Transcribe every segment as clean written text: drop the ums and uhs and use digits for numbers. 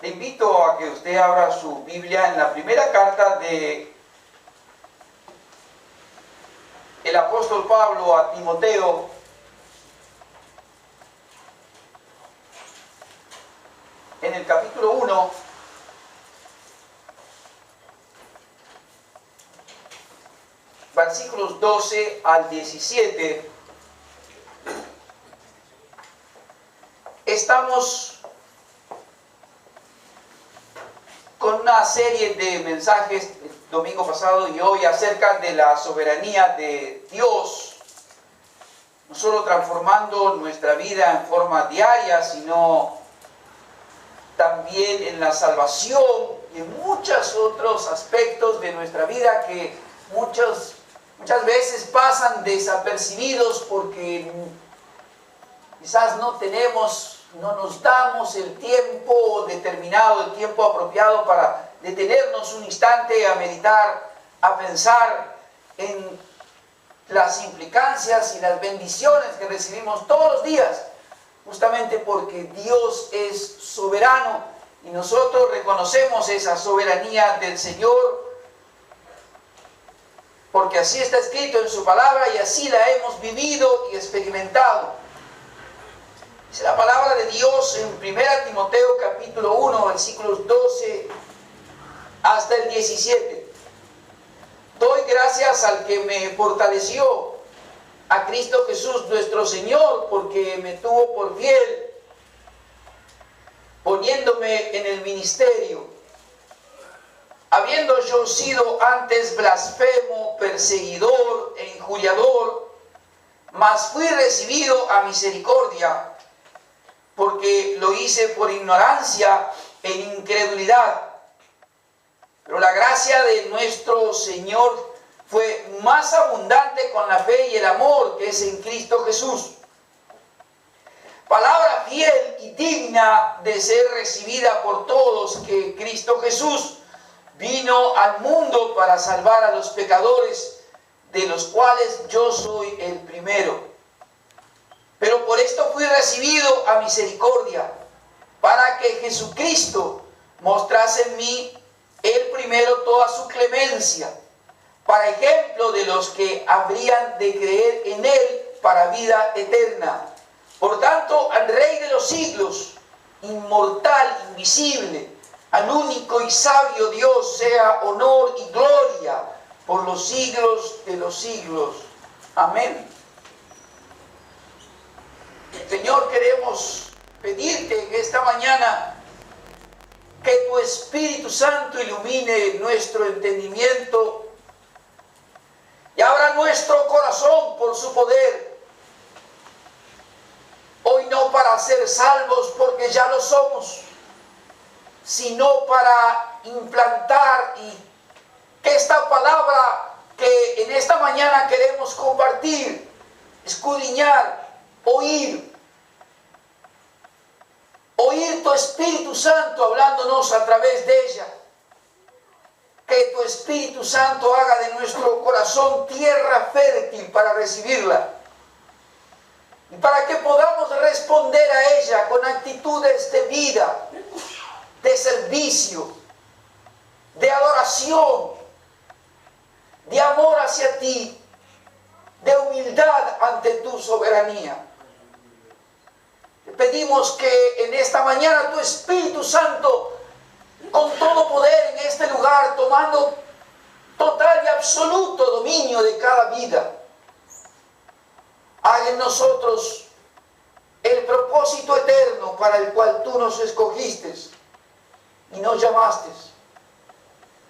Le invito a que usted abra su Biblia en la primera carta de el apóstol Pablo a Timoteo, en el capítulo 1, versículos 12 al 17. Estamos con una serie de mensajes el domingo pasado y hoy acerca de la soberanía de Dios, no solo transformando nuestra vida en forma diaria, sino también en la salvación y en muchos otros aspectos de nuestra vida que muchas veces pasan desapercibidos porque quizás no nos damos el tiempo determinado, el tiempo apropiado para detenernos un instante a meditar, a pensar en las implicancias y las bendiciones que recibimos todos los días, justamente porque Dios es soberano y nosotros reconocemos esa soberanía del Señor, porque así está escrito en su palabra y así la hemos vivido y experimentado. Dice la palabra de Dios en 1 Timoteo capítulo 1, versículos 12 hasta el 17. Doy gracias al que me fortaleció, a Cristo Jesús nuestro Señor, porque me tuvo por fiel, poniéndome en el ministerio, habiendo yo sido antes blasfemo, perseguidor e injuriador, mas fui recibido a misericordia, porque lo hice por ignorancia e incredulidad. Pero la gracia de nuestro Señor fue más abundante con la fe y el amor que es en Cristo Jesús. Palabra fiel y digna de ser recibida por todos, que Cristo Jesús vino al mundo para salvar a los pecadores, de los cuales yo soy el primero. Pero por esto fui recibido a misericordia, para que Jesucristo mostrase en mí el primero toda su clemencia, para ejemplo de los que habrían de creer en Él para vida eterna. Por tanto, al Rey de los siglos, inmortal, invisible, al único y sabio Dios, sea honor y gloria por los siglos de los siglos. Amén. Señor, queremos pedirte en esta mañana que tu Espíritu Santo ilumine nuestro entendimiento y abra nuestro corazón por su poder. Hoy no para ser salvos porque ya lo somos, sino para implantar y que esta palabra que en esta mañana queremos compartir, escudriñar, oír tu Espíritu Santo hablándonos a través de ella. Que tu Espíritu Santo haga de nuestro corazón tierra fértil para recibirla. Y para que podamos responder a ella con actitudes de vida, de servicio, de adoración, de amor hacia ti, de humildad ante tu soberanía. Te pedimos que en esta mañana tu Espíritu Santo, con todo poder en este lugar, tomando total y absoluto dominio de cada vida, haga en nosotros el propósito eterno para el cual tú nos escogiste y nos llamaste.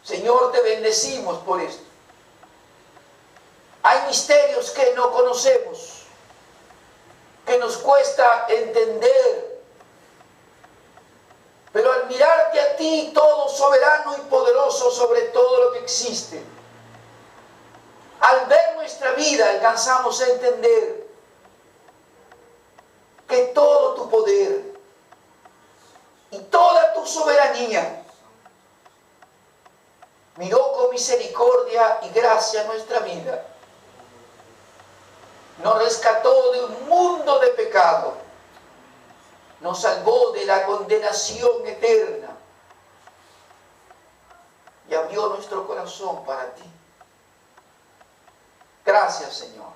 Señor, te bendecimos por esto. Hay misterios que no conocemos, que nos cuesta entender, pero al mirarte a ti, todo soberano y poderoso sobre todo lo que existe, al ver nuestra vida alcanzamos a entender que todo tu poder y toda tu soberanía miró con misericordia y gracia nuestra vida. Nos rescató de un mundo de pecado, nos salvó de la condenación eterna nuestro corazón para ti. Gracias, Señor.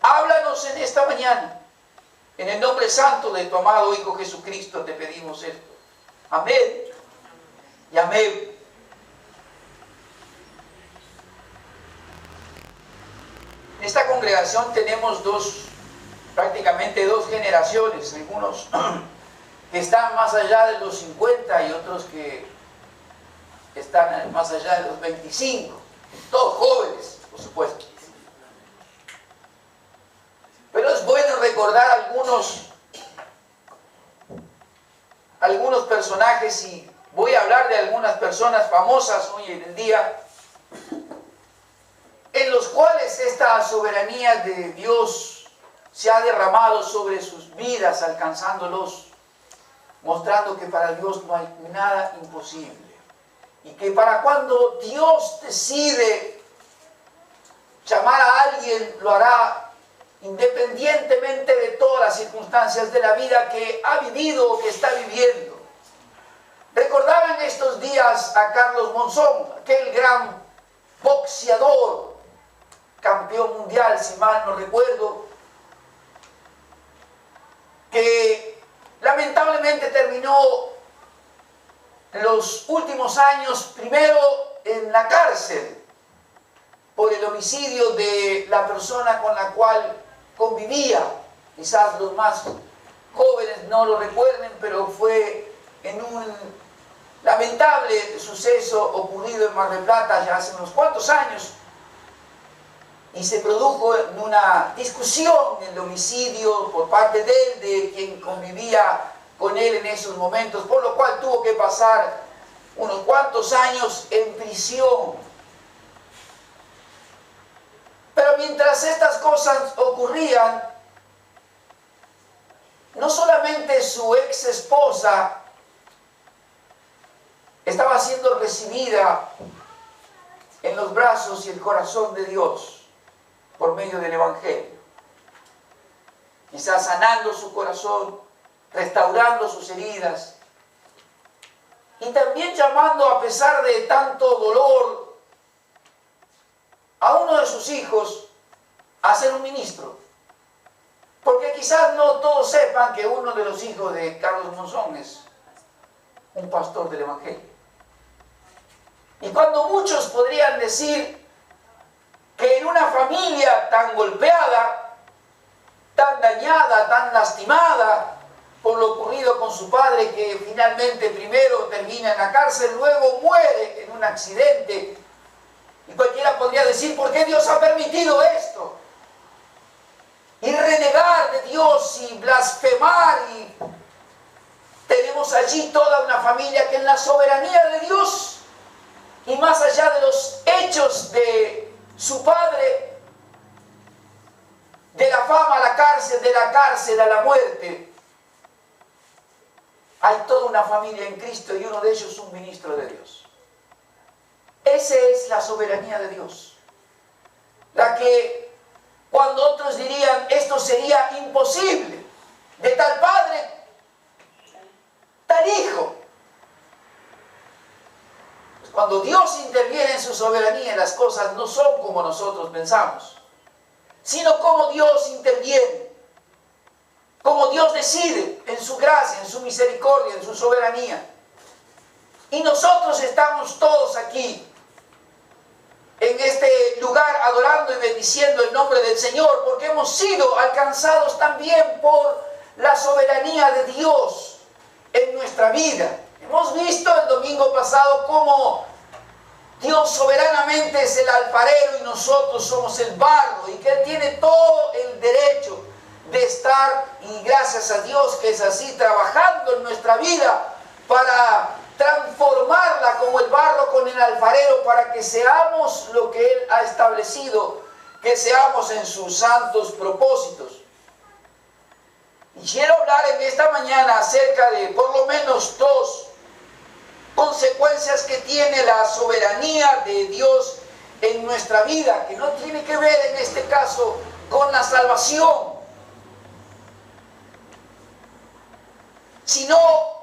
Háblanos en esta mañana. En el nombre santo de tu amado Hijo Jesucristo te pedimos esto. Amén y amén. En esta congregación tenemos prácticamente dos generaciones. Algunos que están más allá de los 50 y otros que están más allá de los 25. Todos jóvenes, por supuesto. Pero es bueno recordar algunos personajes, y voy a hablar de algunas personas famosas hoy en el día, en los cuales esta soberanía de Dios se ha derramado sobre sus vidas, alcanzándolos, mostrando que para Dios no hay nada imposible. Y que para cuando Dios decide llamar a alguien, lo hará independientemente de todas las circunstancias de la vida que ha vivido o que está viviendo. Recordaba en estos días a Carlos Monzón, aquel gran boxeador, campeón mundial, si mal no recuerdo, que lamentablemente terminó en los últimos años, primero en la cárcel, por el homicidio de la persona con la cual convivía. Quizás los más jóvenes no lo recuerden, pero fue en un lamentable suceso ocurrido en Mar del Plata ya hace unos cuantos años, y se produjo en una discusión el homicidio por parte de él, de quien convivía con él en esos momentos, por lo cual tuvo que pasar unos cuantos años en prisión. Pero mientras estas cosas ocurrían, no solamente su ex esposa estaba siendo recibida en los brazos y el corazón de Dios por medio del Evangelio, quizás sanando su corazón, restaurando sus heridas, y también llamando, a pesar de tanto dolor, a uno de sus hijos a ser un ministro. Porque quizás no todos sepan que uno de los hijos de Carlos Monzón es un pastor del Evangelio. Y cuando muchos podrían decir que en una familia tan golpeada, tan dañada, tan lastimada por lo ocurrido con su padre, que finalmente primero termina en la cárcel, luego muere en un accidente, y cualquiera podría decir, ¿por qué Dios ha permitido esto? Y renegar de Dios y blasfemar, y tenemos allí toda una familia que en la soberanía de Dios, y más allá de los hechos de su padre, de la fama a la cárcel, de la cárcel a la muerte, hay toda una familia en Cristo, y uno de ellos es un ministro de Dios. Esa es la soberanía de Dios. La que, cuando otros dirían, esto sería imposible, de tal padre, tal hijo. Pues cuando Dios interviene en su soberanía, las cosas no son como nosotros pensamos, sino como Dios interviene, como Dios decide en su gracia, en su misericordia, en su soberanía. Y nosotros estamos todos aquí, en este lugar, adorando y bendiciendo el nombre del Señor, porque hemos sido alcanzados también por la soberanía de Dios en nuestra vida. Hemos visto el domingo pasado cómo Dios soberanamente es el alfarero y nosotros somos el barro, y que Él tiene todo el derecho de estar, y gracias a Dios que es así, trabajando en nuestra vida para transformarla como el barro con el alfarero, para que seamos lo que Él ha establecido, que seamos en sus santos propósitos. Y quiero hablar en esta mañana acerca de por lo menos dos consecuencias que tiene la soberanía de Dios en nuestra vida, que no tiene que ver en este caso con la salvación, sino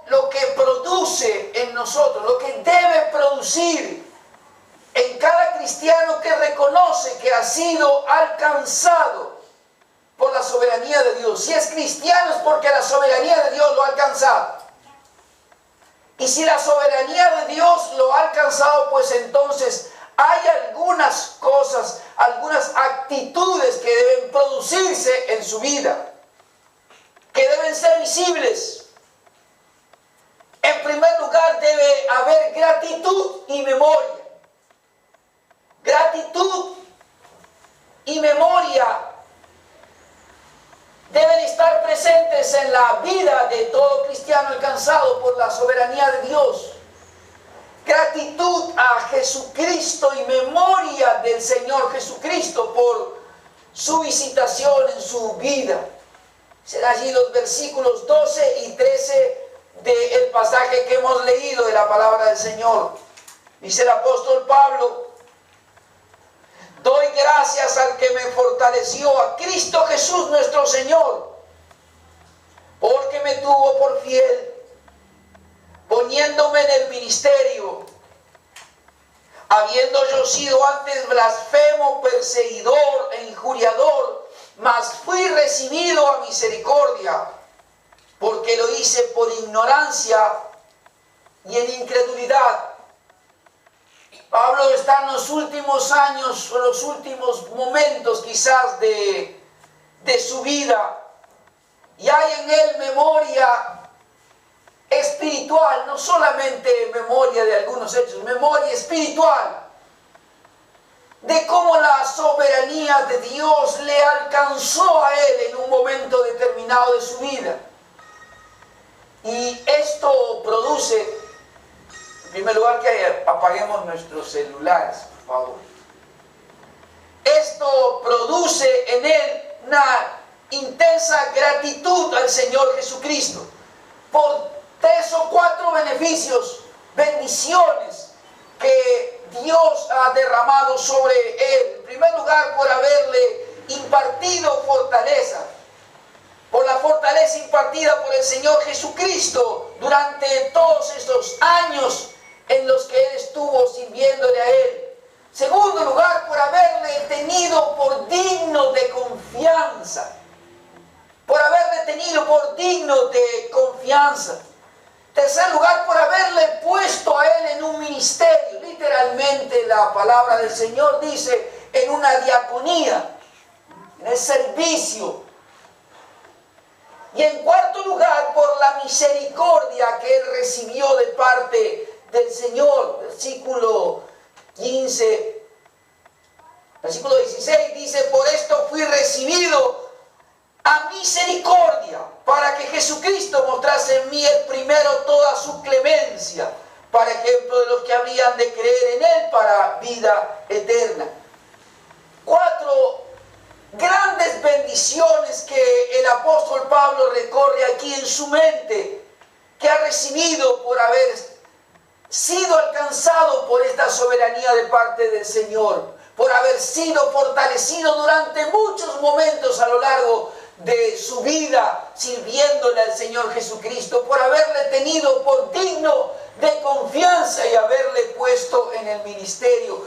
lo que produce en nosotros, lo que debe producir en cada cristiano que reconoce que ha sido alcanzado por la soberanía de Dios. Si es cristiano es porque la soberanía de Dios lo ha alcanzado. Y si la soberanía de Dios lo ha alcanzado, pues entonces hay algunas cosas, algunas actitudes que deben producirse en su vida, que deben ser visibles. En primer lugar, debe haber gratitud y memoria. Gratitud y memoria deben estar presentes en la vida de todo cristiano alcanzado por la soberanía de Dios. Gratitud a Jesucristo y memoria del Señor Jesucristo por su visitación en su vida. Serán allí los versículos 12 y 13 del pasaje que hemos leído de la palabra del Señor. Dice el apóstol Pablo: doy gracias al que me fortaleció, a Cristo Jesús nuestro Señor, porque me tuvo por fiel, poniéndome en el ministerio, habiendo yo sido antes blasfemo, perseguidor e injuriador, mas fui recibido a misericordia, porque lo hice por ignorancia y en incredulidad. Pablo está en los últimos años, o los últimos momentos quizás de su vida, y hay en él memoria espiritual, no solamente memoria de algunos hechos, memoria espiritual, de cómo la soberanía de Dios le alcanzó a él en un momento determinado de su vida. Y esto produce, en primer lugar, que apaguemos nuestros celulares, por favor. Esto produce en él una intensa gratitud al Señor Jesucristo por 3 o 4 beneficios, bendiciones que Dios ha derramado sobre él. En primer lugar, por haberle impartido fortaleza, por la fortaleza impartida por el Señor Jesucristo durante todos estos años en los que él estuvo sirviéndole a él. Segundo lugar, por haberle tenido por digno de confianza. Por haberle tenido por digno de confianza. Tercer lugar, por haberle puesto a él en un ministerio. Literalmente la palabra del Señor dice en una diaconía, en el servicio. Y en cuarto lugar, por la misericordia que él recibió de parte del Señor. Versículo 15, versículo 16 dice: por esto fui recibido a misericordia, para que Jesucristo mostrase en mí el primero toda su clemencia, para ejemplo de los que habrían de creer en él para vida eterna. 4 grandes bendiciones que el apóstol Pablo recorre aquí en su mente, que ha recibido por haber sido alcanzado por esta soberanía de parte del Señor, por haber sido fortalecido durante muchos momentos a lo largo de su vida sirviéndole al Señor Jesucristo, por haberle tenido por digno de confianza y haberle puesto en el ministerio,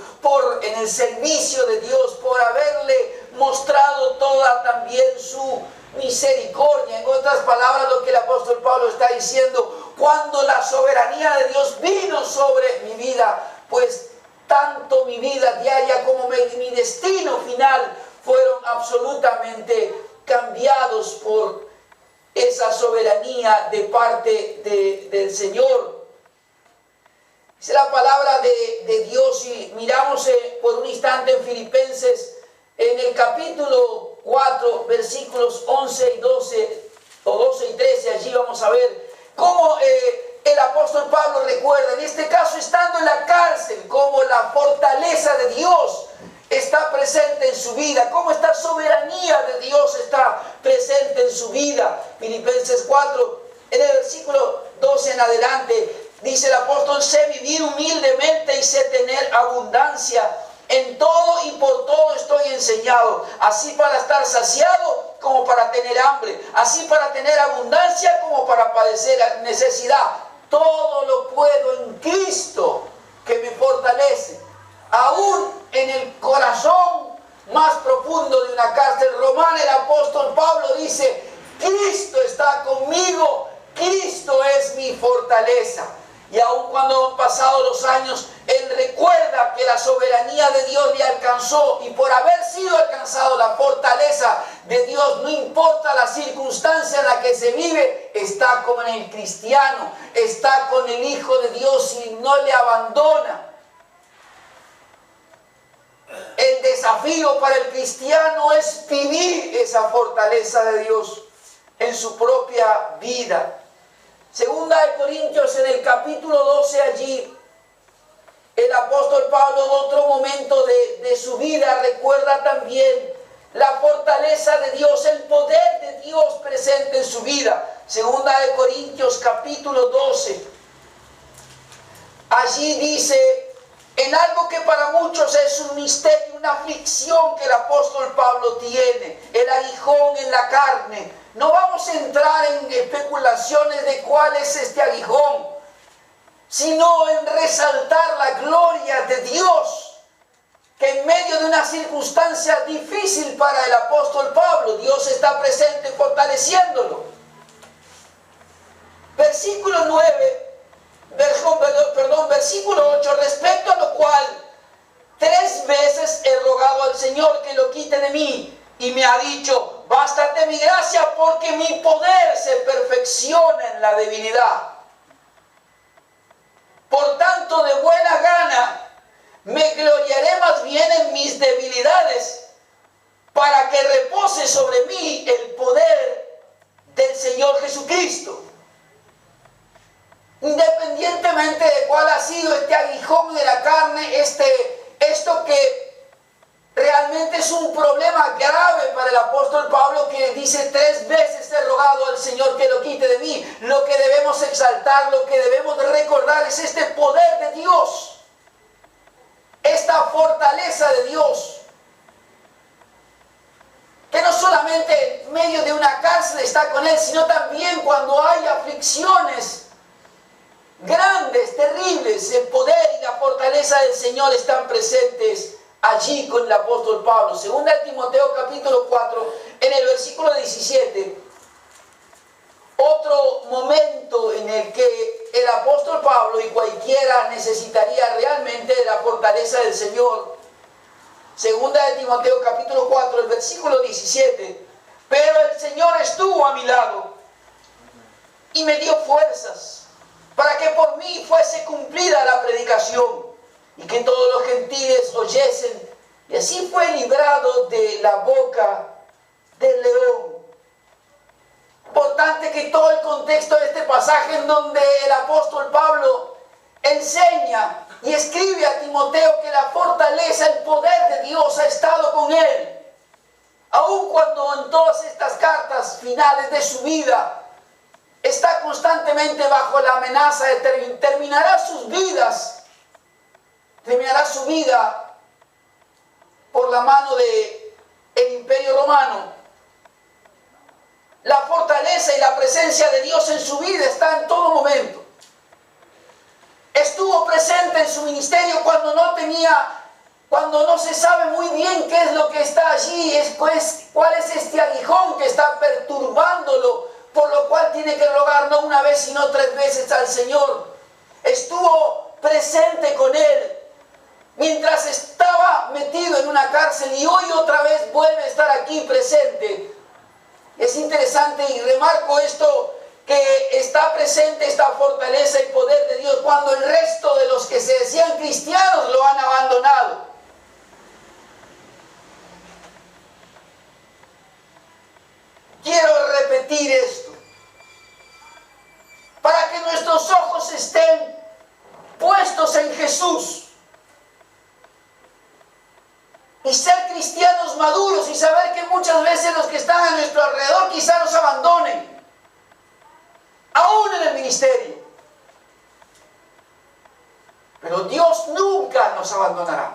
en el servicio de Dios, por haberle mostrado toda también su misericordia. En otras palabras, lo que el apóstol Pablo está diciendo: cuando la soberanía de Dios vino sobre mi vida, pues tanto mi vida diaria como mi destino final fueron absolutamente cambiados por esa soberanía de parte del Señor. Dice la palabra de Dios, y miramos por un instante en Filipenses, en el capítulo 4, versículos 11 y 12, o 12 y 13, allí vamos a ver cómo el apóstol Pablo recuerda, en este caso estando en la cárcel, cómo la fortaleza de Dios está presente en su vida, cómo esta soberanía de Dios está presente en su vida. Filipenses 4, en el versículo 12 en adelante, dice el apóstol: sé vivir humildemente y sé tener abundancia. En todo y por todo estoy enseñado, así para estar saciado como para tener hambre, así para tener abundancia como para padecer necesidad. Todo lo puedo en Cristo que me fortalece. aún en el corazón más profundo de una cárcel romana, el apóstol Pablo dice: Cristo está conmigo, Cristo es mi fortaleza. Y aun cuando han pasado los años, él recuerda que la soberanía de Dios le alcanzó, y por haber sido alcanzado la fortaleza de Dios, no importa la circunstancia en la que se vive, está con el cristiano, está con el Hijo de Dios y no le abandona. El desafío para el cristiano es vivir esa fortaleza de Dios en su propia vida. Segunda de Corintios, en el capítulo 12, allí el apóstol Pablo en otro momento de su vida recuerda también la fortaleza de Dios, el poder de Dios presente en su vida. Segunda de Corintios capítulo 12, allí dice, en algo que para muchos es un misterio, una aflicción que el apóstol Pablo tiene, el aguijón en la carne. No vamos a entrar en especulaciones de cuál es este aguijón, sino en resaltar la gloria de Dios, que en medio de una circunstancia difícil para el apóstol Pablo, Dios está presente fortaleciéndolo. Versículo 9, versículo 8, respecto a lo cual 3 veces he rogado al Señor que lo quite de mí, y me ha dicho: bástate mi gracia, porque mi poder se perfecciona en la debilidad. Por tanto, de buena gana me gloriaré más bien en mis debilidades, para que repose sobre mí el poder del Señor Jesucristo. Independientemente de cuál ha sido este aguijón de la carne, esto que realmente es un problema grave para el apóstol Pablo, que dice: 3 veces he rogado al Señor que lo quite de mí. Lo que debemos exaltar, lo que debemos recordar es este poder de Dios, esta fortaleza de Dios, que no solamente en medio de una cárcel está con él, sino también cuando hay aflicciones grandes, terribles, el poder y la fortaleza del Señor están presentes allí con el apóstol Pablo. Segunda de Timoteo capítulo 4, en el versículo 17, otro momento en el que el apóstol Pablo y cualquiera necesitaría realmente de la fortaleza del Señor. Segunda de Timoteo capítulo 4, el versículo 17, pero el Señor estuvo a mi lado y me dio fuerzas para que por mí fuese cumplida la predicación y que todos los gentiles oyesen, y así fue librado de la boca del león. Importante que todo el contexto de este pasaje, en donde el apóstol Pablo enseña y escribe a Timoteo que la fortaleza, el poder de Dios ha estado con él, aun cuando en todas estas cartas finales de su vida está constantemente bajo la amenaza de terminará su vida por la mano del Imperio Romano. La fortaleza y la presencia de Dios en su vida está en todo momento. Estuvo presente en su ministerio cuando no se sabe muy bien qué es lo que está allí, cuál es este aguijón que está perturbándolo, por lo cual tiene que rogar no una vez sino 3 veces al Señor. Estuvo presente con él mientras estaba metido en una cárcel, y hoy otra vez vuelve a estar aquí presente. Es interesante, y remarco esto, que está presente esta fortaleza y poder de Dios cuando el resto de los que se decían cristianos lo han abandonado. Quiero repetir esto, para que nuestros ojos estén puestos en Jesús y ser cristianos maduros, y saber que muchas veces los que están a nuestro alrededor quizá nos abandonen, aún en el ministerio, pero Dios nunca nos abandonará.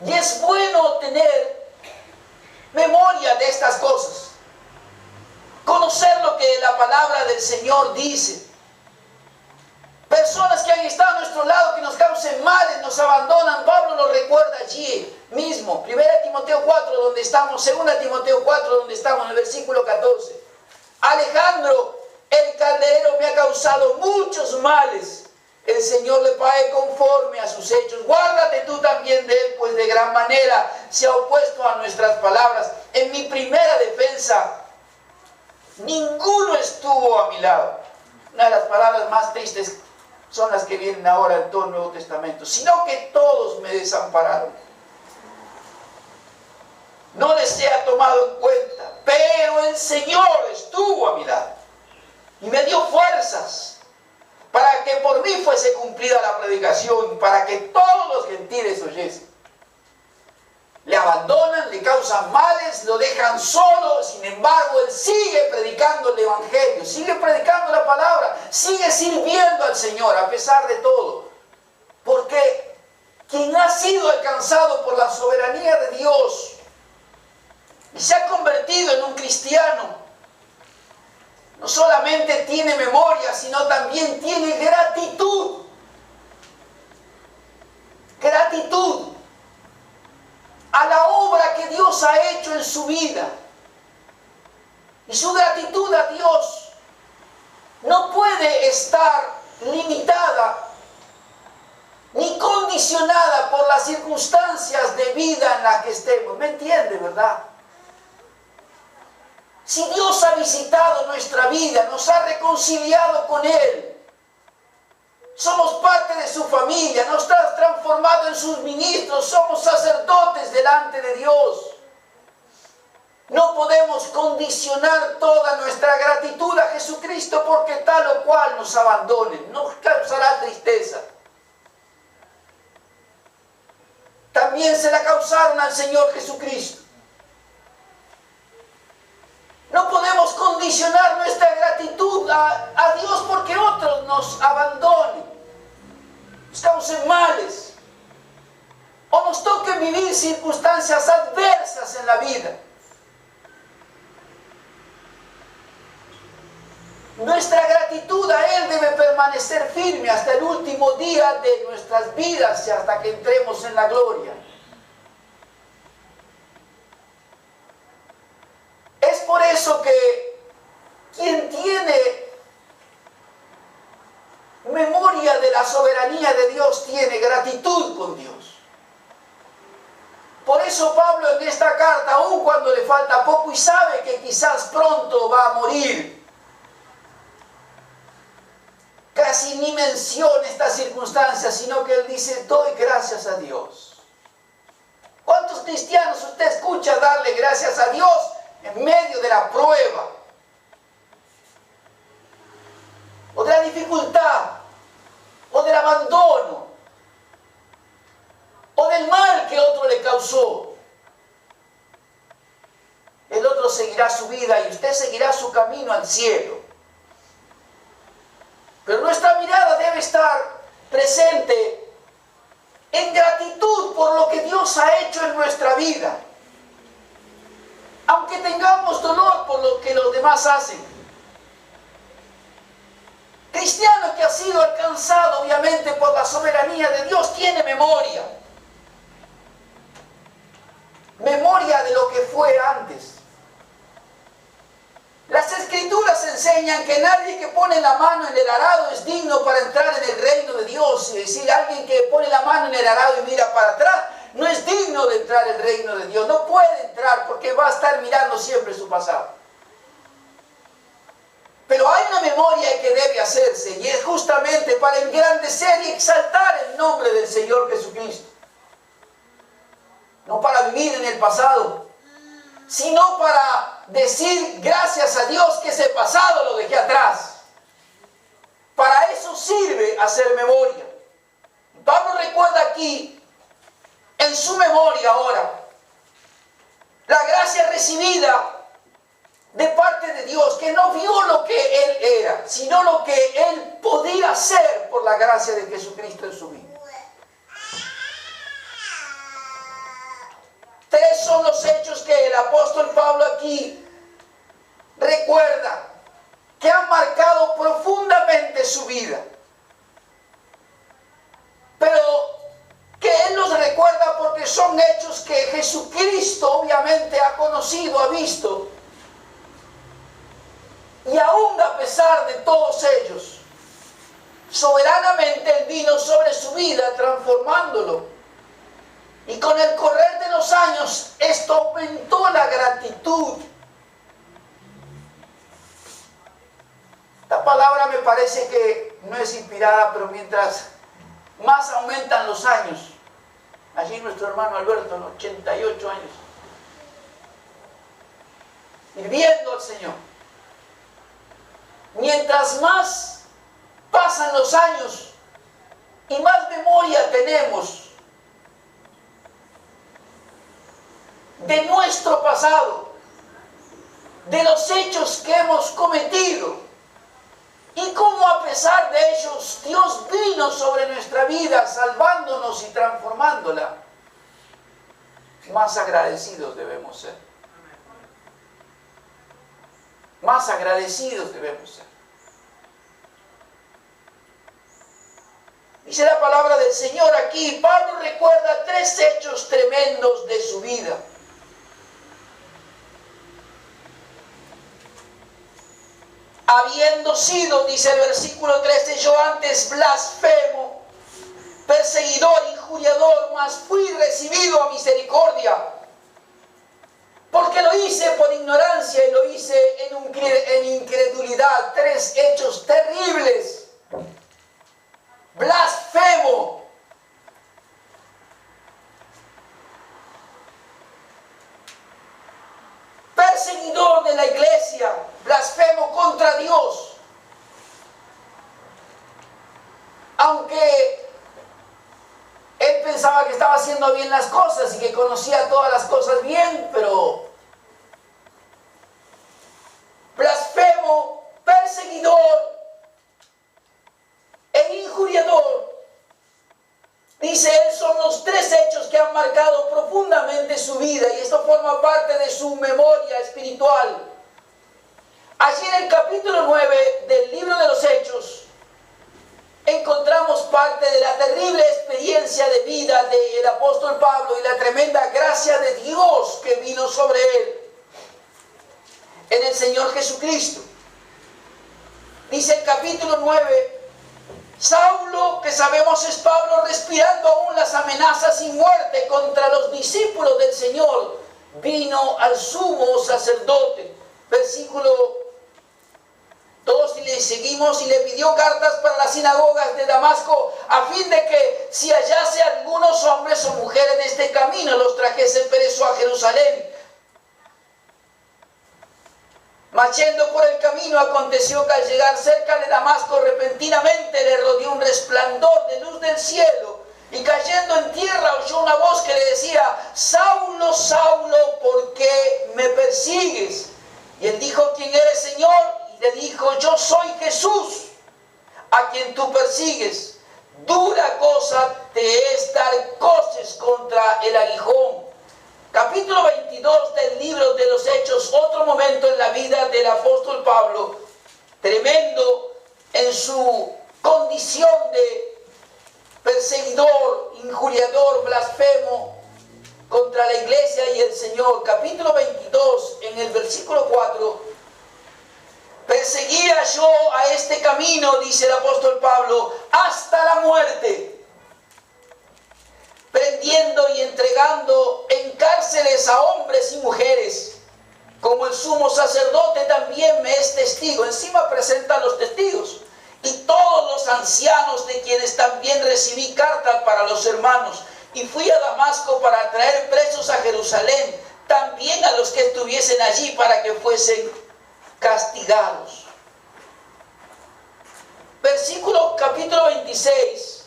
Y es bueno tener memoria de estas cosas, conocer lo que la palabra del Señor dice, Personas que han estado a nuestro lado, que nos causen males, nos abandonan. Pablo nos recuerda allí mismo. 1 Timoteo 4, donde estamos. 2 Timoteo 4, donde estamos, en el versículo 14. Alejandro, el calderero, me ha causado muchos males. El Señor le pague conforme a sus hechos. Guárdate tú también de él, pues de gran manera se ha opuesto a nuestras palabras. En mi primera defensa, ninguno estuvo a mi lado. Una de las palabras más tristes son las que vienen ahora en todo el Nuevo Testamento. Sino que todos me desampararon. No les he tomado en cuenta, pero el Señor estuvo a mi lado y me dio fuerzas para que por mí fuese cumplida la predicación, para que todos los gentiles oyesen. Le abandonan, le causan males, lo dejan solo. Sin embargo, él sigue predicando el Evangelio, sigue predicando la palabra, sigue sirviendo al Señor a pesar de todo. Porque quien ha sido alcanzado por la soberanía de Dios y se ha convertido en un cristiano, no solamente tiene memoria, sino también tiene gratitud. Gratitud a la obra que Dios ha hecho en su vida. Y su gratitud a Dios no puede estar limitada ni condicionada por las circunstancias de vida en las que estemos. ¿Me entiende, verdad? Si Dios ha visitado nuestra vida, nos ha reconciliado con Él, somos parte de su familia, nos ha transformado en sus ministros, somos sacerdotes delante de Dios. No podemos condicionar toda nuestra gratitud a Jesucristo porque tal o cual nos abandone, nos causará tristeza. También se la causaron al Señor Jesucristo. No podemos condicionar nuestra gratitud a Dios porque otros nos abandonen, nos causen males o nos toquen vivir circunstancias adversas en la vida. Nuestra gratitud a Él debe permanecer firme hasta el último día de nuestras vidas y hasta que entremos en la gloria. Es por eso que quien tiene memoria de la soberanía de Dios tiene gratitud con Dios. Por eso Pablo en esta carta, aun cuando le falta poco y sabe que quizás pronto va a morir, casi ni menciona estas circunstancias, sino que él dice, doy gracias a Dios. ¿Cuántos cristianos usted escucha darle gracias a Dios en medio de la prueba o de la dificultad o del abandono o del mal que otro le causó? El otro seguirá su vida y usted seguirá su camino al cielo. Pero nuestra mirada debe estar presente en gratitud por lo que Dios ha hecho en nuestra vida. Aunque tengamos dolor por lo que los demás hacen. Cristiano que ha sido alcanzado obviamente por la soberanía de Dios tiene memoria. Memoria de lo que fue antes. Las Escrituras enseñan que nadie que pone la mano en el arado es digno para entrar en el reino de Dios. Es decir, alguien que pone la mano en el arado y mira para atrás no es digno de entrar en el reino de Dios. No puede entrar porque va a estar mirando siempre su pasado. Pero hay una memoria que debe hacerse y es justamente para engrandecer y exaltar el nombre del Señor Jesucristo. No para vivir en el pasado, sino para decir gracias a Dios que ese pasado lo dejé atrás. Para eso sirve hacer memoria. Pablo recuerda aquí, en su memoria ahora, la gracia recibida de parte de Dios, que no vio lo que él era, sino lo que él podía hacer por la gracia de Jesucristo en su vida. Tres son los hechos que el apóstol Pablo aquí recuerda, que han marcado profundamente su vida. Jesucristo obviamente ha conocido, ha visto. Y aún a pesar de todos ellos, soberanamente Él vino sobre su vida transformándolo. Y con el correr de los años, esto aumentó la gratitud. Esta palabra me parece que no es inspirada, pero mientras más aumentan los años, allí nuestro hermano Alberto, 88 años, sirviendo al Señor. Mientras más pasan los años y más memoria tenemos de nuestro pasado, de los hechos que hemos cometido y cómo a pesar de ellos Dios vino sobre nuestra vida salvándonos y transformándola, más agradecidos debemos ser. Más agradecidos debemos ser. Dice la palabra del Señor aquí, Pablo recuerda 3 hechos tremendos de su vida. Habiendo sido, dice el versículo 13, yo antes blasfemo, perseguidor, injuriador, mas fui recibido a misericordia. Porque lo hice por ignorancia y lo hice en incredulidad. 3 hechos terribles. Blasfemo. Perseguidor de la iglesia. Blasfemo contra Dios. Aunque él pensaba que estaba haciendo bien las cosas y que conocía todas las cosas bien, pero blasfemo, perseguidor e injuriador. Dice él, son los 3 hechos que han marcado profundamente su vida y esto forma parte de su memoria espiritual. Allí en el capítulo 9 del libro de los Hechos encontramos parte de la terrible experiencia de vida del apóstol Pablo y la tremenda gracia de Dios que vino sobre él en el Señor Jesucristo. Dice el capítulo 9, Saulo, que sabemos es Pablo, respirando aún las amenazas y muerte contra los discípulos del Señor, vino al sumo sacerdote. Versículo 2, y le seguimos, y le pidió cartas para las sinagogas de Damasco, a fin de que si hallase algunos hombres o mujeres en este camino, los trajese preso a Jerusalén. Mas yendo por el camino, aconteció que al llegar cerca de Damasco, repentinamente le rodeó un resplandor de luz del cielo, y cayendo en tierra oyó una voz que le decía, Saulo, Saulo, ¿por qué me persigues? Y él dijo, ¿quién eres, Señor? Y le dijo, yo soy Jesús, a quien tú persigues. Dura cosa te es dar coces contra el aguijón. Capítulo 22 del libro de los Hechos, otro momento en la vida del apóstol Pablo, tremendo en su condición de perseguidor, injuriador, blasfemo contra la iglesia y el Señor. Capítulo 22, en el versículo 4, perseguía yo a este camino, dice el apóstol Pablo, hasta la muerte, prendiendo y entregando en cárceles a hombres y mujeres, como el sumo sacerdote también me es testigo. Encima presenta a los testigos y todos los ancianos, de quienes también recibí cartas para los hermanos, y fui a Damasco para traer presos a Jerusalén, también a los que estuviesen allí, para que fuesen castigados. Versículo capítulo 26.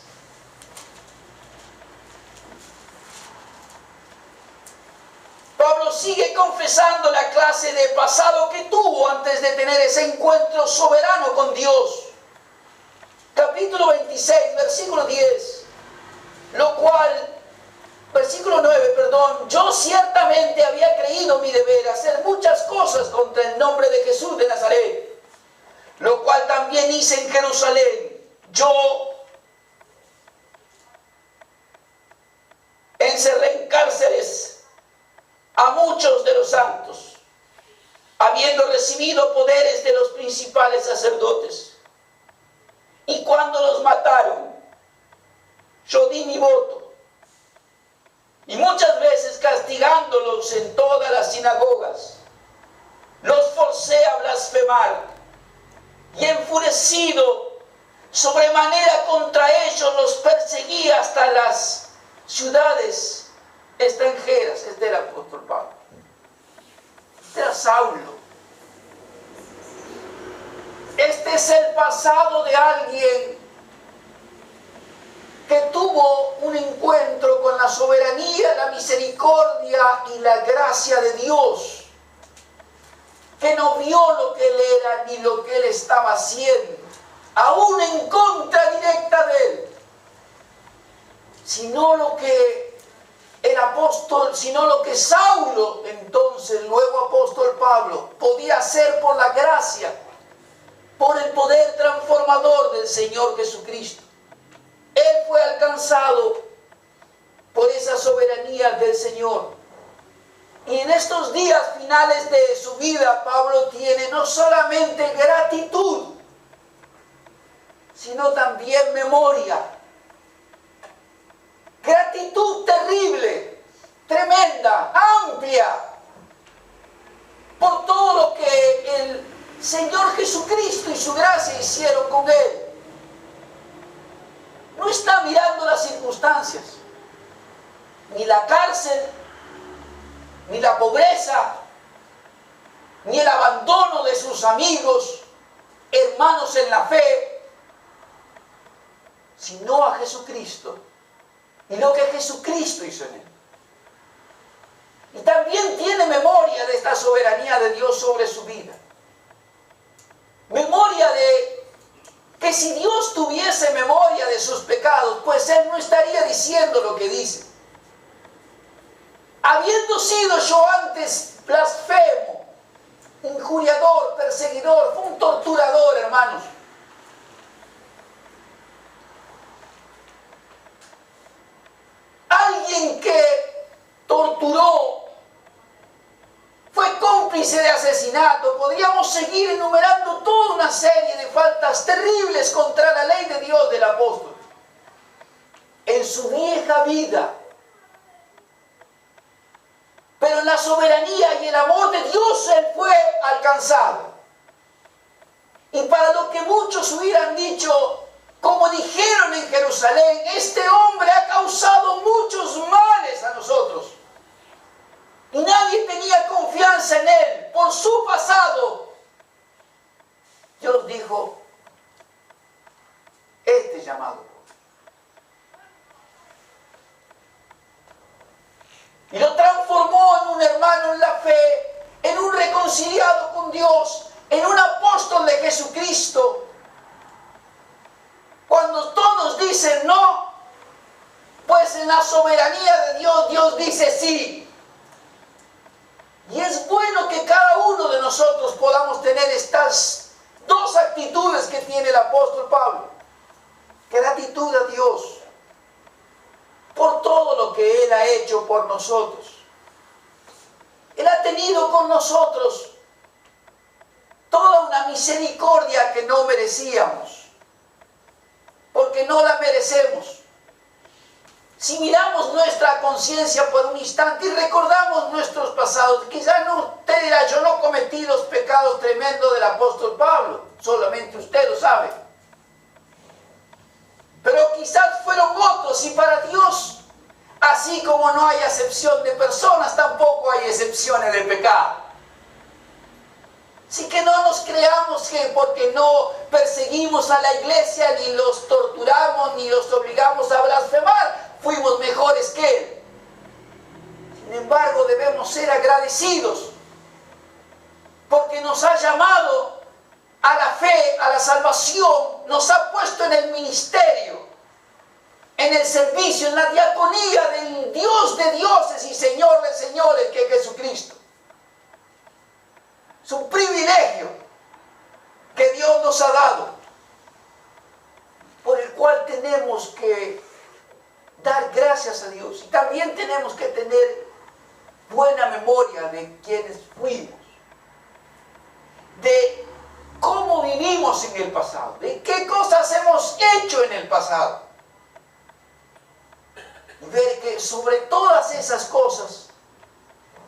Pablo sigue confesando la clase de pasado que tuvo antes de tener ese encuentro soberano con Dios. Capítulo 26, versículo 10. Lo cual, versículo 9, perdón, yo ciertamente había creído mi deber hacer muchas cosas contra el nombre de Jesús de Nazaret, lo cual también hice en Jerusalén. Yo encerré en cárceles a muchos de los santos, habiendo recibido poderes de los principales sacerdotes. Y cuando los mataron, yo di mi voto. Y muchas veces castigándolos en todas las sinagogas, los forcé a blasfemar. Y enfurecido sobremanera contra ellos, los perseguí hasta las ciudades extranjeras. Este era el apóstol Pablo. Este era Saulo. Este es el pasado de alguien que tuvo un encuentro con la soberanía, la misericordia y la gracia de Dios, que no vio lo que él era ni lo que él estaba haciendo, aún en contra directa de él, sino lo que el apóstol, sino lo que Saulo, entonces el nuevo apóstol Pablo, podía hacer por la gracia, por el poder transformador del Señor Jesucristo. Él fue alcanzado por esa soberanía del Señor. Y en estos días finales de su vida, Pablo tiene no solamente gratitud, sino también memoria. Gratitud terrible, tremenda, amplia, por todo lo que el Señor Jesucristo y su gracia hicieron con él. No está mirando las circunstancias, ni la cárcel, ni la pobreza, ni el abandono de sus amigos, hermanos en la fe, sino a Jesucristo y lo que Jesucristo hizo en él. Y también tiene memoria de esta soberanía de Dios sobre su vida. Memoria de que si Dios tuviese memoria de sus pecados, pues Él no estaría diciendo lo que dice. Habiendo sido yo antes blasfemo, injuriador, perseguidor, fue un torturador, hermanos. Alguien que torturó, fue cómplice de asesinato. Podríamos seguir enumerando toda una serie de faltas terribles contra la ley de Dios del apóstol. En su vieja vida. Pero en la soberanía y el amor de Dios él fue alcanzado. Y para lo que muchos hubieran dicho, como dijeron en Jerusalén, este hombre ha causado muchos males a nosotros. Y nadie tenía confianza en él por su pasado. Dios dijo, este llamado. Y lo transformó en un hermano en la fe, en un reconciliado con Dios, en un apóstol de Jesucristo. Cuando todos dicen no, pues en la soberanía de Dios, Dios dice sí. Y es bueno que cada uno de nosotros podamos tener estas dos actitudes que tiene el apóstol Pablo. Gratitud a Dios por todo lo que Él ha hecho por nosotros. Él ha tenido con nosotros toda una misericordia que no merecíamos, porque no la merecemos. Si miramos nuestra conciencia por un instante y recordamos nuestros pasados, quizás usted dirá, yo no cometí los pecados tremendos del apóstol Pablo, solamente usted lo sabe. Pero quizás fueron otros, y para Dios, así como no hay acepción de personas, tampoco hay excepciones de pecado. Así que no nos creamos que porque no perseguimos a la iglesia, ni los torturamos, ni los obligamos a blasfemar, fuimos mejores que Él. Sin embargo, debemos ser agradecidos porque nos ha llamado a la fe, a la salvación, nos ha puesto en el ministerio, en el servicio, en la diaconía del Dios de dioses y Señor de señores, que es Jesucristo. Es un privilegio que Dios nos ha dado, por el cual tenemos que dar gracias a Dios. Y también tenemos que tener buena memoria de quienes fuimos, de cómo vivimos en el pasado, de qué cosas hemos hecho en el pasado. Y ver que sobre todas esas cosas,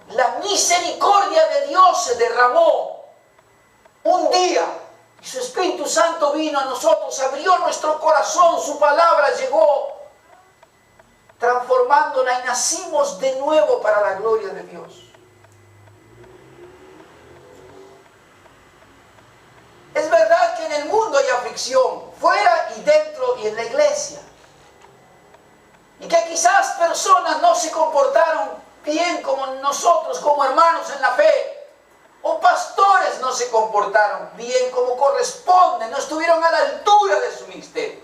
la misericordia de Dios se derramó un día. Y su Espíritu Santo vino a nosotros, abrió nuestro corazón, su palabra llegó, transformándola y nacimos de nuevo para la gloria de Dios. Es verdad que en el mundo hay aflicción, fuera y dentro y en la iglesia. Y que quizás personas no se comportaron bien como nosotros, como hermanos en la fe. O pastores no se comportaron bien como corresponde, no estuvieron a la altura de su ministerio.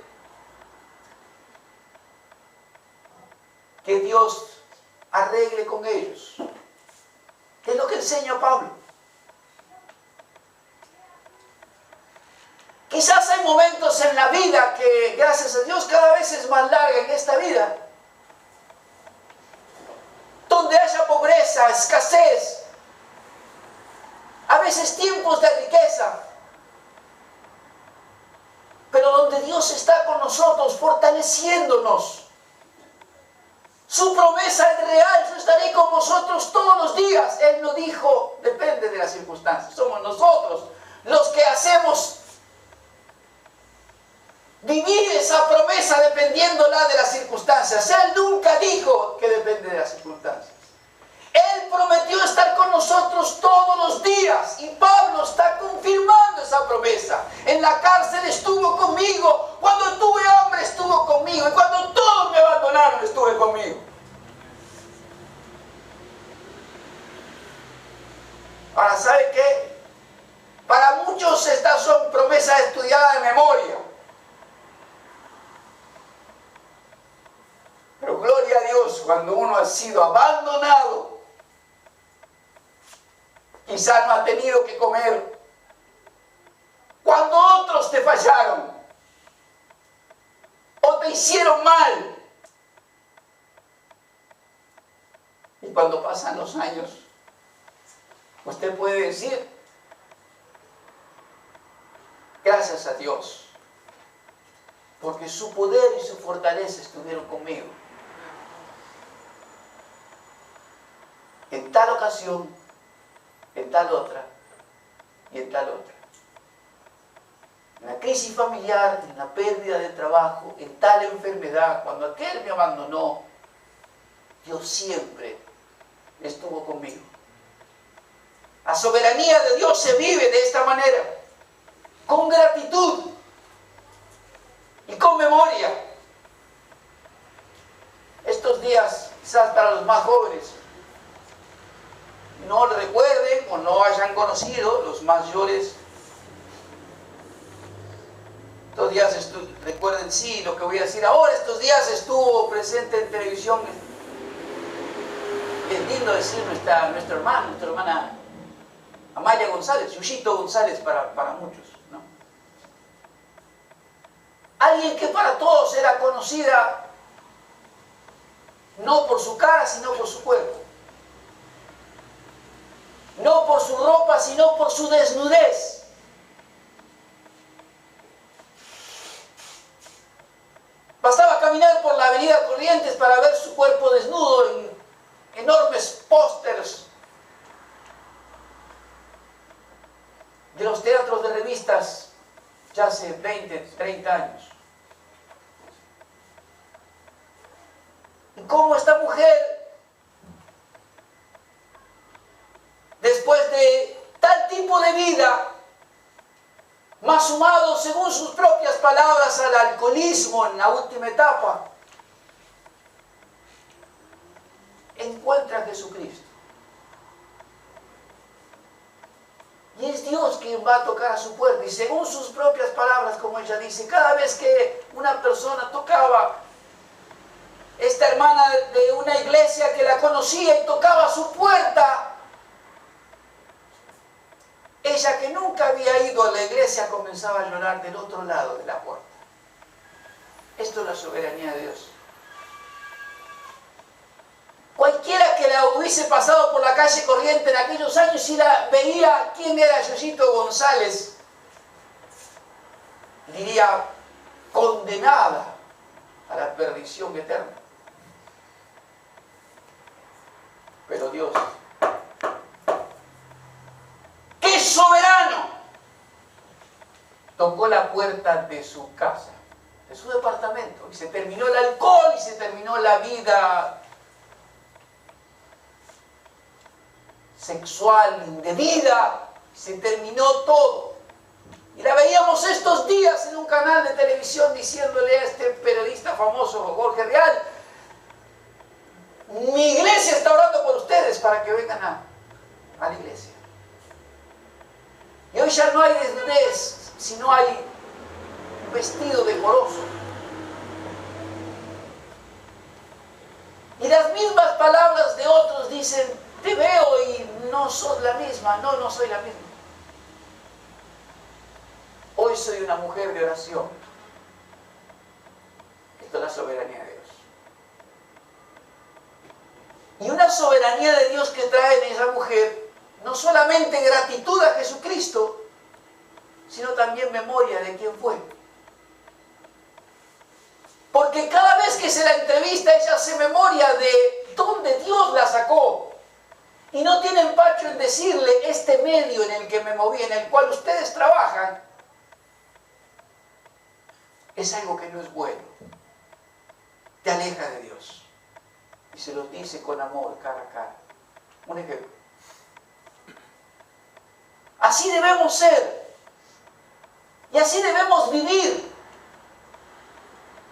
Que Dios arregle con ellos. Es lo que enseña Pablo. Quizás hay momentos en la vida que, gracias a Dios, cada vez es más larga en esta vida, donde haya pobreza, escasez, a veces tiempos de riqueza, pero donde Dios está con nosotros, fortaleciéndonos. Su promesa es real: yo estaré con vosotros todos los días. Él no dijo, depende de las circunstancias. Somos nosotros los que hacemos vivir esa promesa dependiéndola de las circunstancias. Él nunca dijo que depende de las circunstancias. Él prometió estar con nosotros todos los días, y Pablo está confirmando esa promesa. En la cárcel estuvo conmigo, cuando tuve hambre estuvo conmigo, y cuando todos me abandonaron estuve conmigo. Ahora, ¿sabe qué? Para muchos estas son promesas estudiadas de memoria. Pero gloria a Dios, cuando uno ha sido abandonado, quizás no ha tenido que comer, cuando otros te fallaron o te hicieron mal, y cuando pasan los años, usted puede decir: gracias a Dios, porque su poder y su fortaleza estuvieron conmigo en tal ocasión, en tal otra y en tal otra. En la crisis familiar, en la pérdida de trabajo, en tal enfermedad, cuando aquel me abandonó, Dios siempre estuvo conmigo. La soberanía de Dios se vive de esta manera, con gratitud y con memoria. Estos días, quizás para los más jóvenes, no recuerden o no hayan conocido, los mayores, estos días recuerden, sí, lo que voy a decir ahora. Estos días estuvo presente en televisión, es lindo decir, nuestra hermana Amalia González, Yushito González para muchos, ¿no? Alguien que para todos era conocida no por su cara, sino por su cuerpo. No por su ropa, sino por su desnudez. Bastaba caminar por la avenida Corrientes para ver su cuerpo desnudo en enormes pósters de los teatros de revistas ya hace 20, 30 años. Y cómo esta mujer, después de tal tipo de vida, más sumado, según sus propias palabras, al alcoholismo en la última etapa, encuentra a Jesucristo. Y es Dios quien va a tocar a su puerta. Y según sus propias palabras, como ella dice, cada vez que una persona tocaba, esta hermana de una iglesia que la conocía y tocaba su puerta, ella, que nunca había ido a la iglesia, comenzaba a llorar del otro lado de la puerta. Esto es la soberanía de Dios. Cualquiera que le hubiese pasado por la calle Corriente en aquellos años y veía quién era Yoyito González, diría, condenada a la perdición eterna. Pero Dios, que es soberano, tocó la puerta de su casa, de su departamento, y se terminó el alcohol y se terminó la vida sexual indebida, se terminó todo. Y la veíamos estos días en un canal de televisión diciéndole a este periodista famoso, Jorge Rial, mi iglesia está orando por ustedes para que vengan a la iglesia. Y hoy ya no hay desnudez, sino hay un vestido decoroso. Y las mismas palabras de otros dicen, te veo y no sos la misma. No, no soy la misma. Hoy soy una mujer de oración. Esto es la soberanía de Dios. Y una soberanía de Dios que trae en esa mujer no solamente gratitud a Jesucristo, sino también memoria de quién fue. Porque cada vez que se la entrevista, ella hace memoria de dónde Dios la sacó. Y no tiene empacho en decirle, este medio en el que me moví, en el cual ustedes trabajan, es algo que no es bueno. Te aleja de Dios. Y se lo dice con amor, cara a cara. Un ejemplo. Así debemos ser. Y así debemos vivir.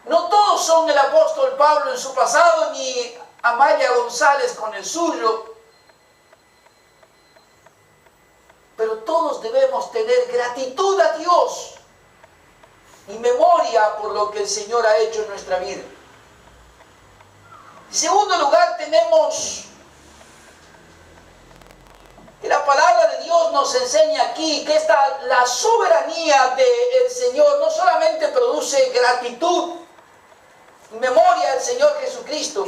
No todos son el apóstol Pablo en su pasado, ni Amalia González con el suyo. Pero todos debemos tener gratitud a Dios y memoria por lo que el Señor ha hecho en nuestra vida. En segundo lugar, tenemos que la palabra de Dios nos enseña aquí que la soberanía del Señor no solamente produce gratitud y memoria al Señor Jesucristo,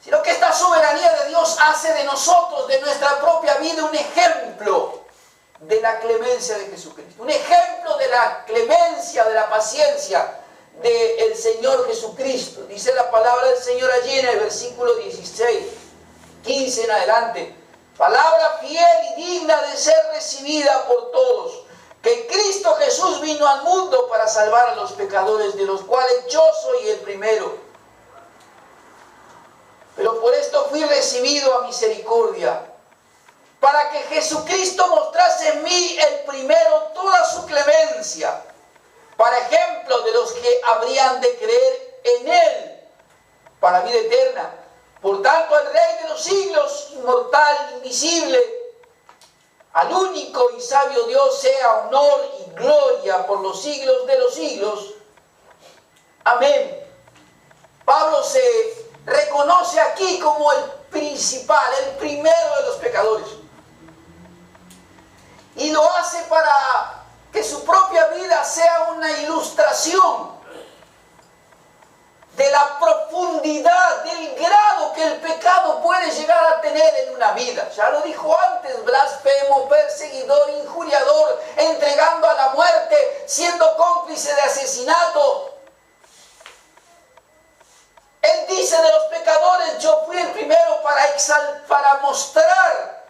sino que esta soberanía de Dios hace de nosotros, de nuestra propia vida, un ejemplo de la clemencia de Jesucristo. Un ejemplo de la clemencia, de la paciencia del Señor Jesucristo. Dice la palabra del Señor allí en el versículo 16, 15 en adelante. Palabra fiel y digna de ser recibida por todos. Que Cristo Jesús vino al mundo para salvar a los pecadores, de los cuales yo soy el primero. Pero por esto fui recibido a misericordia, para que Jesucristo mostrase en mí el primero toda su clemencia, para ejemplo de los que habrían de creer en Él, para vida eterna. Por tanto, al Rey de los siglos, inmortal, invisible, al único y sabio Dios, sea honor y gloria por los siglos de los siglos. Amén. Pablo se reconoce aquí como el principal, el primero de los pecadores. Y lo hace para que su propia vida sea una ilustración de la profundidad, del grado que el pecado puede llegar a tener en una vida. Ya lo dijo antes, blasfemo, perseguidor, injuriador, entregando a la muerte, siendo cómplice de asesinato. Él dice de los pecadores, yo fui el primero para mostrar,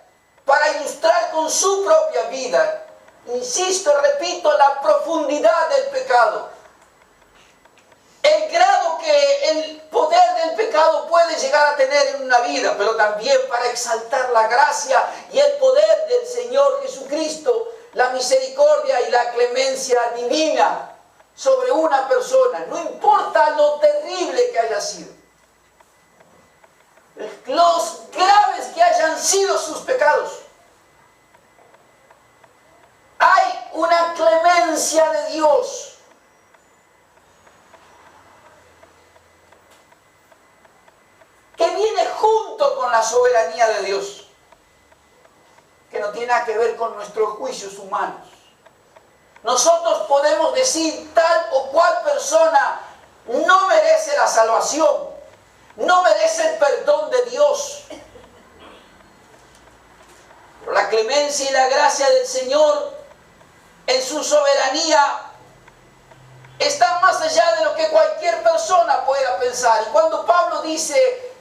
para ilustrar con su propia vida. Insisto, repito, la profundidad del pecado. El grado que el poder del pecado puede llegar a tener en una vida, pero también para exaltar la gracia y el poder del Señor Jesucristo, la misericordia y la clemencia divina sobre una persona, no importa lo terrible que haya sido, los graves que hayan sido sus pecados. Hay una clemencia de Dios que viene junto con la soberanía de Dios, que no tiene nada que ver con nuestros juicios humanos. Nosotros podemos decir tal o cual persona no merece la salvación, no merece el perdón de Dios. Pero la clemencia y la gracia del Señor en su soberanía están más allá de lo que cualquier persona pueda pensar. Y cuando Pablo dice,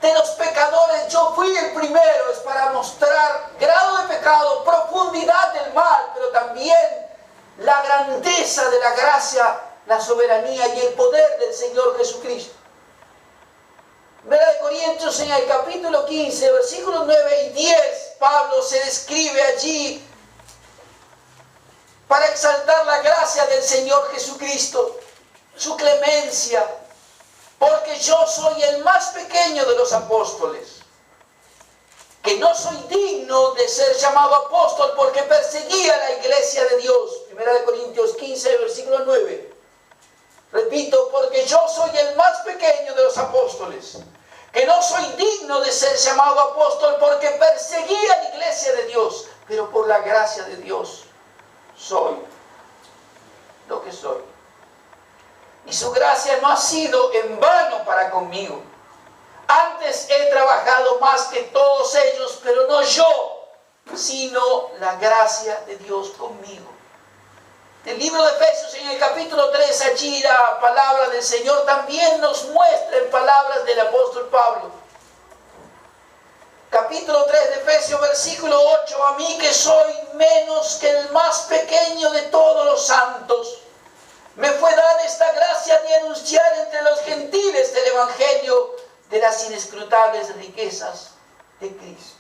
de los pecadores yo fui el primero, es para mostrar grado de pecado, profundidad del mal, pero también la grandeza de la gracia, la soberanía y el poder del Señor Jesucristo. Primera de Corintios, en el capítulo 15, versículos 9 y 10, Pablo se describe allí para exaltar la gracia del Señor Jesucristo, su clemencia, porque yo soy el más pequeño de los apóstoles, que no soy digno de ser llamado apóstol porque perseguía a la iglesia de Dios. Primera de Corintios 15, versículo 9. Repito, porque yo soy el más pequeño de los apóstoles, que no soy digno de ser llamado apóstol porque perseguía a la iglesia de Dios, pero por la gracia de Dios soy lo que soy. Y su gracia no ha sido en vano para conmigo. Antes he trabajado más que todos ellos, pero no yo, sino la gracia de Dios conmigo. El libro de Efesios, en el capítulo 3, allí la palabra del Señor también nos muestra en palabras del apóstol Pablo. Capítulo 3 de Efesios, versículo 8, a mí que soy menos que el más pequeño de todos los santos, me fue dada esta gracia de anunciar entre los gentiles el evangelio de las inescrutables riquezas de Cristo.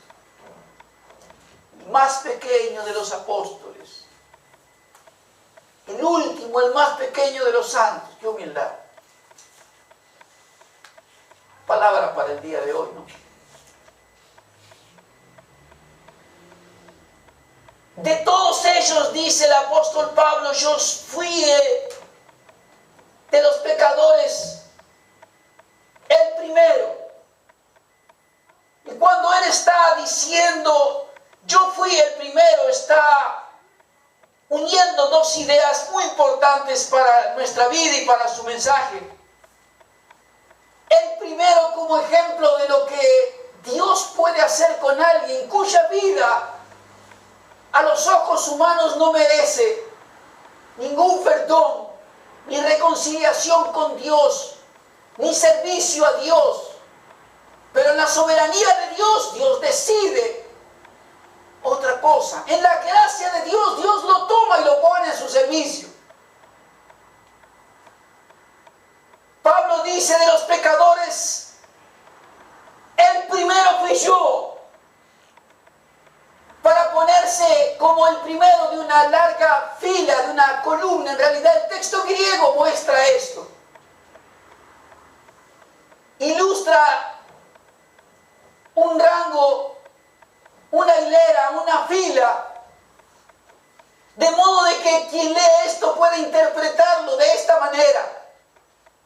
El más pequeño de los apóstoles, el último, el más pequeño de los santos. ¡Qué humildad! Palabra para el día de hoy, ¿no? De todos ellos, dice el apóstol Pablo, yo fui de los pecadores el primero. Y cuando él está diciendo, yo fui el primero, está uniendo dos ideas muy importantes para nuestra vida y para su mensaje. El primero como ejemplo de lo que Dios puede hacer con alguien cuya vida a los ojos humanos no merece ningún perdón, ni reconciliación con Dios, ni servicio a Dios. Pero en la soberanía de Dios, Dios decide otra cosa. En la gracia de Dios, Dios lo toma y lo pone en su servicio. Pablo dice de los pecadores, el primero fui yo, para ponerse como el primero de una larga fila, de una columna. En realidad el texto griego muestra esto. Ilustra un rango, una hilera, una fila, de modo de que quien lee esto puede interpretarlo de esta manera.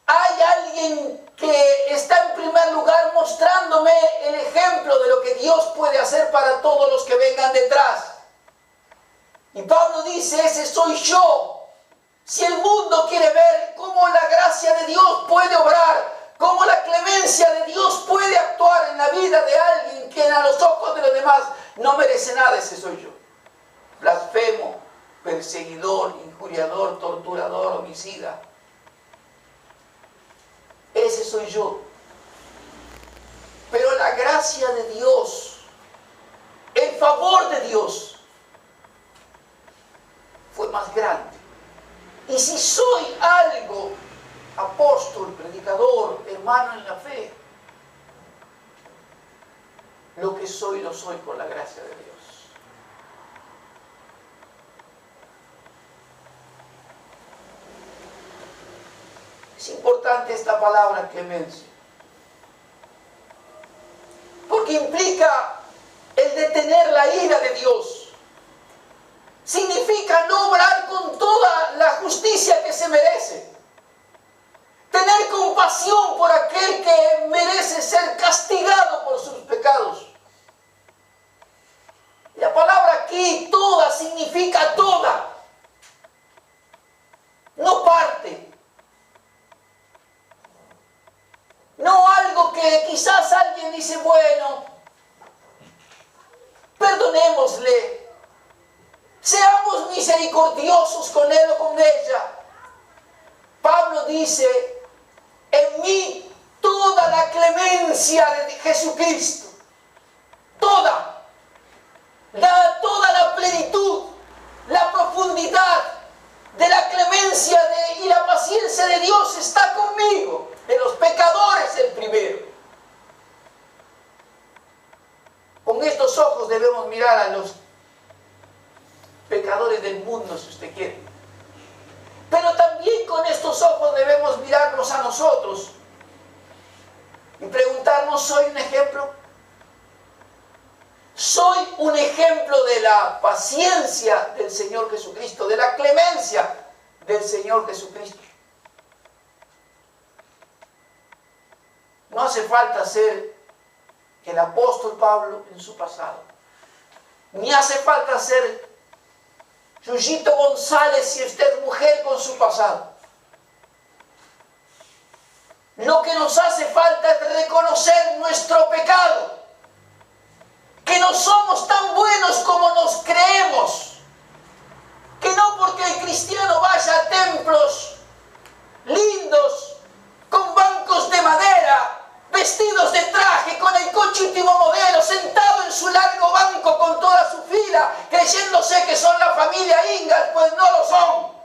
Hay alguien que está en primer lugar mostrándome el ejemplo de lo que Dios puede hacer para todos los que vengan detrás. Y Pablo dice, ese soy yo. Si el mundo quiere ver cómo la gracia de Dios puede obrar, cómo la clemencia de Dios puede actuar en la vida de alguien que a los ojos de los demás no merece nada, ese soy yo. Blasfemo, perseguidor, injuriador, torturador, homicida. Ese soy yo. Pero la gracia de Dios, el favor de Dios, fue más grande. Y si soy algo, apóstol, predicador, hermano en la fe, lo que soy, lo soy por la gracia de Dios. Es importante esta palabra clemencia, porque implica el detener la ira de Dios. Significa no obrar con toda la justicia que se merece. Tener compasión por aquel que merece ser castigado por sus pecados. La palabra aquí, toda, significa toda. No parte. No alguien dice, bueno, perdonémosle, seamos misericordiosos con él o con ella. Pablo dice, en mí toda la clemencia de Jesucristo, toda la plenitud, la profundidad de la clemencia y la paciencia de Dios está conmigo, de los pecadores el primero. Con estos ojos debemos mirar a los pecadores del mundo, si usted quiere. Pero también con estos ojos debemos mirarnos a nosotros y preguntarnos, ¿soy un ejemplo? ¿Soy un ejemplo de la paciencia del Señor Jesucristo, de la clemencia del Señor Jesucristo? No hace falta ser el apóstol Pablo en su pasado, ni hace falta ser Yuyito González si usted es mujer con su pasado. Lo que nos hace falta es reconocer nuestro pecado, que no somos tan buenos como nos creemos, que no porque el cristiano vaya a templos lindos, con bancos de madera, vestidos de traje, con el coche último modelo, sentado en su largo banco con toda su fila, creyéndose que son la familia Ingalls, pues no lo son.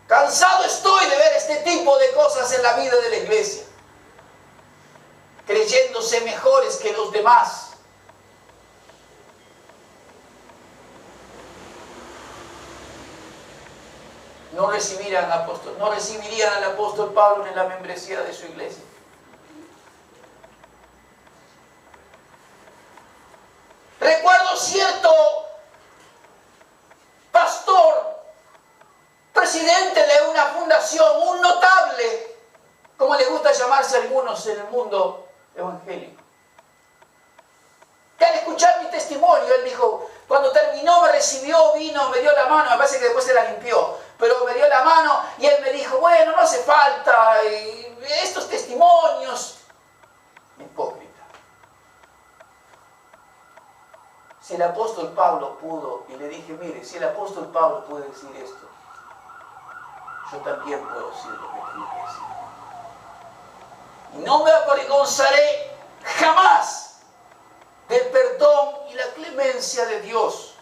Cansado estoy de ver este tipo de cosas en la vida de la iglesia, creyéndose mejores que los demás. No recibirían al apóstol Pablo en la membresía de su iglesia. Recuerdo cierto pastor, presidente de una fundación, un notable, como le gusta llamarse a algunos en el mundo evangélico, que al escuchar mi testimonio, él dijo, cuando terminó me recibió, vino, me dio la mano, me parece que después se la limpió, pero me dio la mano y él me dijo, bueno, no hace falta estos testimonios. Hipócrita. Si el apóstol Pablo pudo, y le dije, mire, si el apóstol Pablo puede decir esto, yo también puedo decir lo que tengo que decir. Y no me avergonzaré jamás del perdón y la clemencia de Dios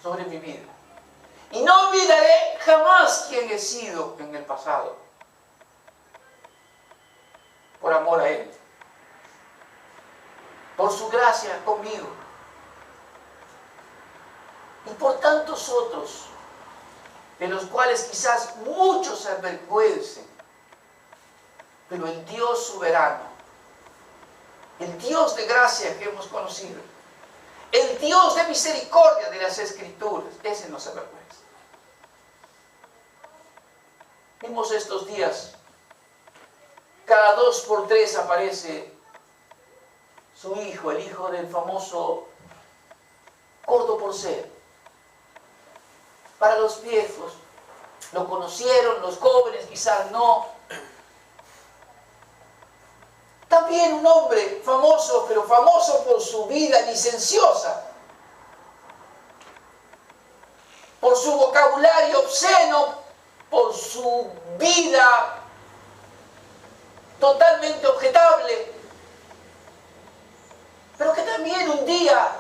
sobre mi vida. Y no olvidaré jamás quién he sido en el pasado, por amor a Él, por su gracia conmigo y por tantos otros, de los cuales quizás muchos se avergüencen, pero el Dios soberano, el Dios de gracia que hemos conocido, el Dios de misericordia de las Escrituras, ese no se avergüenza. Vimos estos días, cada 2 por 3 aparece su hijo, el hijo del famoso Gordo Porcel. Para los viejos, lo conocieron, los jóvenes quizás no. También un hombre famoso, pero famoso por su vida licenciosa, por su vocabulario obsceno, por su vida totalmente objetable, pero que también un día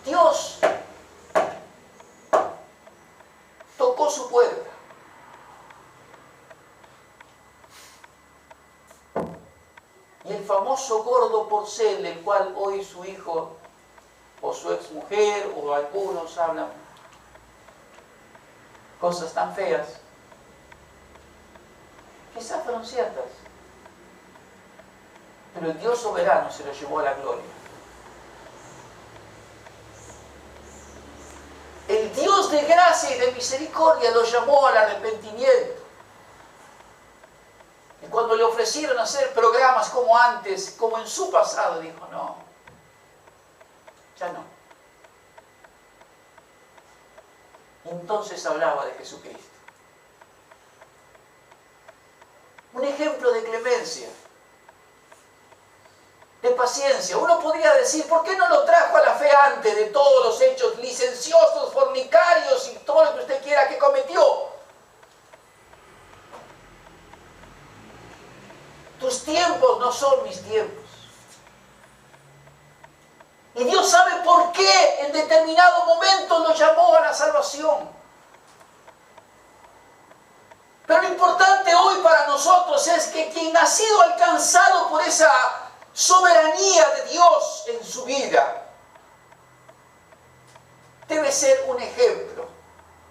Dios tocó su puerta. Y el famoso Gordo Porcel, del cual hoy su hijo o su exmujer o algunos hablan cosas tan feas, quizás fueron ciertas, pero el Dios soberano se lo llevó a la gloria. El Dios de gracia y de misericordia lo llamó al arrepentimiento. Y cuando le ofrecieron hacer programas como antes, como en su pasado, dijo, no, ya no. Entonces hablaba de Jesucristo. paciencia. De paciencia. Uno podría decir, ¿por qué no lo trajo a la fe antes de todos los hechos licenciosos, fornicarios y todo lo que usted quiera que cometió? Tus tiempos no son mis tiempos. Y Dios sabe por qué en determinado momento lo llamó a la salvación. Pero lo importante hoy para nosotros es que quien ha sido alcanzado por esa soberanía de Dios en su vida debe ser un ejemplo,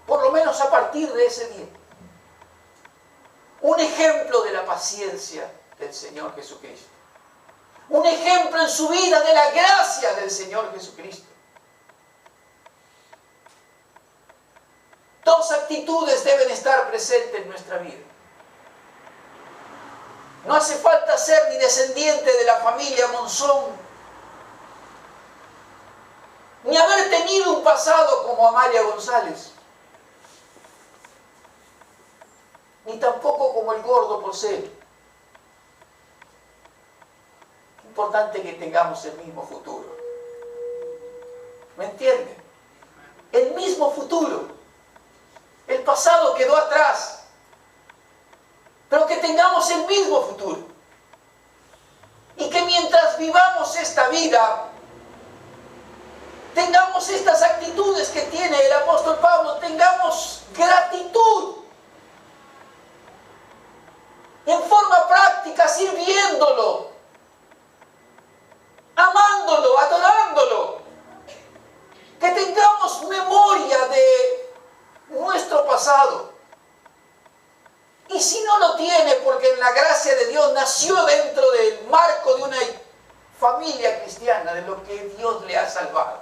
por lo menos a partir de ese día. Un ejemplo de la paciencia del Señor Jesucristo. Un ejemplo en su vida de la gracia del Señor Jesucristo. Dos actitudes deben estar presentes en nuestra vida. No hace falta ser ni descendiente de la familia Monzón, ni haber tenido un pasado como Amalia González, ni tampoco como el gordo Porcel. Importante que tengamos el mismo futuro. ¿Me entienden? El mismo futuro. El pasado quedó atrás, pero que tengamos el mismo futuro. Y que mientras vivamos esta vida, tengamos estas actitudes que tiene el apóstol Pablo, tengamos gratitud. En forma práctica, sirviéndolo, amándolo, adorándolo. Que tengamos memoria de nuestro pasado. Y si no lo tiene, porque en la gracia de Dios nació dentro del marco de una familia cristiana, de lo que Dios le ha salvado,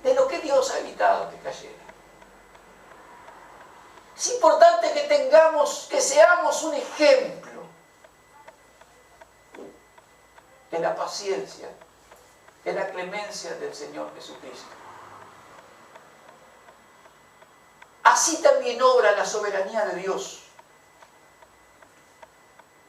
de lo que Dios ha evitado que cayera. Es importante que seamos un ejemplo de la paciencia, de la clemencia del Señor Jesucristo. Así también obra la soberanía de Dios.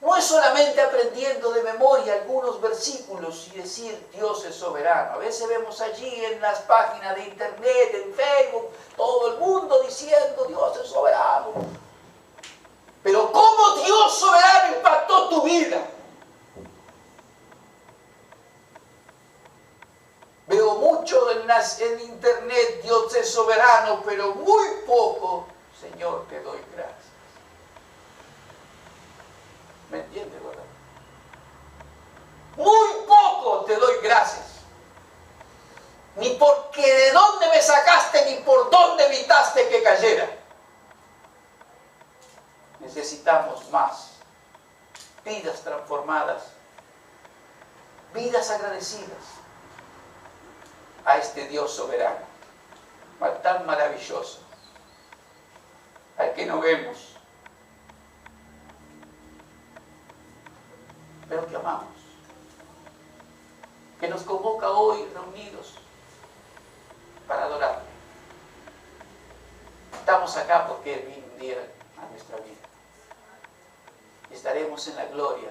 No es solamente aprendiendo de memoria algunos versículos y decir Dios es soberano. A veces vemos allí en las páginas de internet, en Facebook, todo el mundo diciendo Dios es soberano. Pero ¿cómo Dios soberano impactó tu vida? Veo mucho en internet, Dios es soberano, pero muy poco, Señor, te doy gracias. ¿Me entiendes, verdad? Muy poco te doy gracias. Ni porque de dónde me sacaste, ni por dónde evitaste que cayera. Necesitamos más vidas transformadas, vidas agradecidas a este Dios soberano, tan maravilloso, al que no vemos, pero que amamos, que nos convoca hoy reunidos para adorarle. Estamos acá porque Él vino un día a nuestra vida. Estaremos en la gloria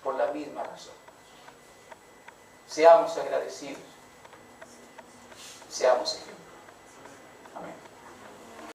por la misma razón. Seamos agradecidos. Seamos ejemplo. Amén.